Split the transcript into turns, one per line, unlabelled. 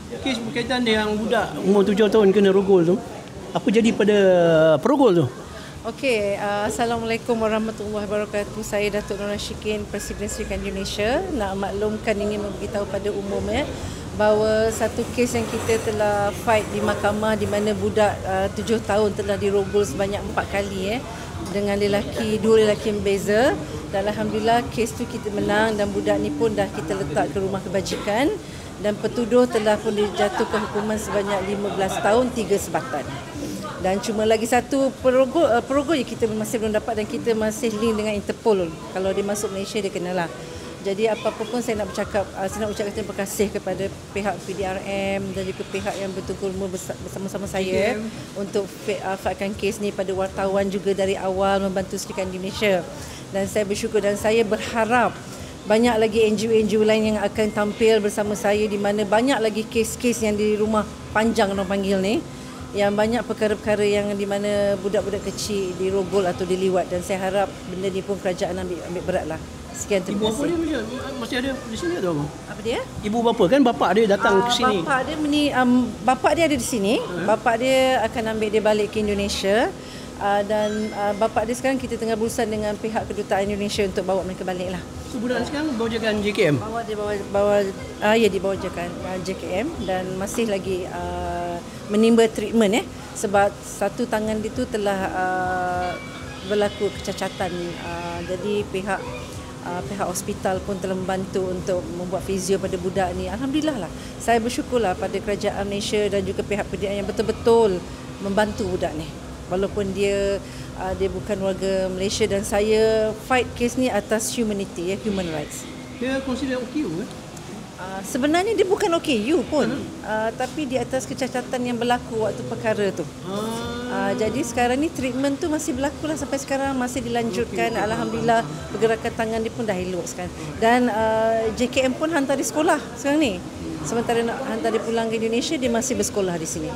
Kes berkaitan dengan budak umur 7 tahun kena rogol tu. Apa jadi pada perogol tu?
Okey, Assalamualaikum warahmatullahi wabarakatuh. Saya Datuk Nur Rashikin, Presiden Syarikat Indonesia. Nak maklumkan, ingin memberitahu pada umum bahawa satu kes yang kita telah fight di mahkamah di mana budak 7 tahun telah dirogol sebanyak 4 kali dengan dua lelaki yang berbeza. Dan alhamdulillah kes tu kita menang dan budak ni pun dah kita letak ke rumah kebajikan dan petuduh telah pun dijatuhkan hukuman sebanyak 15 tahun 3 sebatan. Dan cuma lagi satu perogol yang kita masih belum dapat dan kita masih link dengan Interpol. Kalau dia masuk Malaysia dia kenalah. Jadi apa-apa pun saya nak ucapkan terima kasih kepada pihak PDRM dan juga pihak yang bertanggungjawab bersama-sama saya untuk fighkan kes ni, pada wartawan juga dari awal membantu Syarikat Indonesia. Dan saya bersyukur dan saya berharap banyak lagi NGO-NGO lain yang akan tampil bersama saya, di mana banyak lagi kes-kes yang di rumah panjang orang panggil ni, yang banyak perkara-perkara yang di mana budak-budak kecil dirogol atau diliwat, dan saya harap benda ni pun kerajaan ambil beratlah. Sekian, terima kasih.
Ibu bapa dia masih ada di sini atau apa?
Apa dia?
Ibu bapa kan bapak dia datang ke sini.
Bapak dia ada di sini. Bapak dia akan ambil dia balik ke Indonesia. Dan bapak dia sekarang kita tengah berurusan dengan pihak kedutaan Indonesia untuk bawa mereka balik lah.
So budak sekarang bawa jagaan JKM?
Dibawa jagaan JKM dan masih lagi menimba treatment sebab satu tangan dia tu telah berlaku kecacatan. Jadi pihak hospital pun telah membantu untuk membuat fizio pada budak ni. Alhamdulillah lah. Saya bersyukurlah pada kerajaan Malaysia dan juga pihak PDRM yang betul-betul membantu budak ni. Walaupun dia bukan warga Malaysia, dan saya fight kes ni atas humanity, human rights.
Dia consider OKU
Sebenarnya dia bukan OKU pun, tapi di atas kecacatan yang berlaku waktu perkara tu. Jadi sekarang ni treatment tu masih berlaku lah sampai sekarang, masih dilanjutkan. Alhamdulillah pergerakan tangan dia pun dah elok sekarang. Dan JKM pun hantar di sekolah sekarang ni. Sementara nak hantar dia pulang ke Indonesia, dia masih bersekolah di sini.